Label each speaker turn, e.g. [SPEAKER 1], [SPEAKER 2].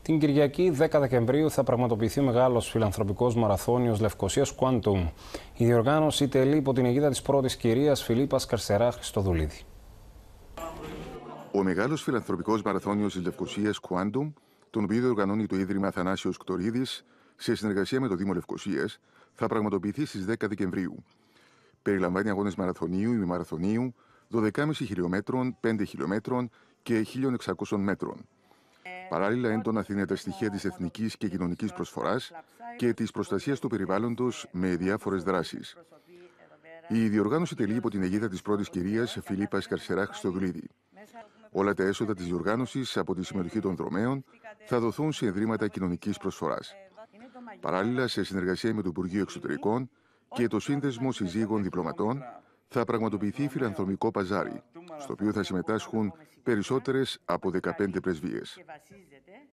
[SPEAKER 1] Την Κυριακή 10 Δεκεμβρίου θα πραγματοποιηθεί ο μεγάλος φιλανθρωπικός μαραθώνιος Λευκωσίας Quantum. Η διοργάνωση τελεί υπό την αιγίδα της πρώτης κυρίας Φιλίππας Καρσερά Χριστοδουλίδη.
[SPEAKER 2] Ο μεγάλος φιλανθρωπικός μαραθώνιος της Λευκωσίας Quantum, τον οποίο διοργανώνει το Ίδρυμα Αθανάσιος Κτορίδης σε συνεργασία με το Δήμο Λευκωσίας, θα πραγματοποιηθεί στις 10 Δεκεμβρίου. Περιλαμβάνει αγώνες μαραθωνίου, ημιμαραθωνίου, 12,5 χιλιόμετρων, 5 χιλιόμετρων και 1.600 μέτρων. Παράλληλα, έντονα θύνεται τα στοιχεία της εθνικής και κοινωνικής προσφοράς και της προστασίας του περιβάλλοντος με διάφορες δράσεις. Η διοργάνωση τελεί υπό την αιγίδα της πρώτης κυρίας Φιλίππας Καρσερά Χριστοδουλίδη. Όλα τα έσοδα της διοργάνωσης από τη συμμετοχή των δρομέων θα δοθούν σε ιδρύματα κοινωνικής προσφοράς. Παράλληλα, σε συνεργασία με το Υπουργείο Εξωτερικών και το Σύνδεσμο Συζύγων Διπλωματών, θα πραγματοποιηθεί φιλανθρωπικό παζάρι, στο οποίο θα συμμετάσχουν περισσότερες από 15 πρεσβείες.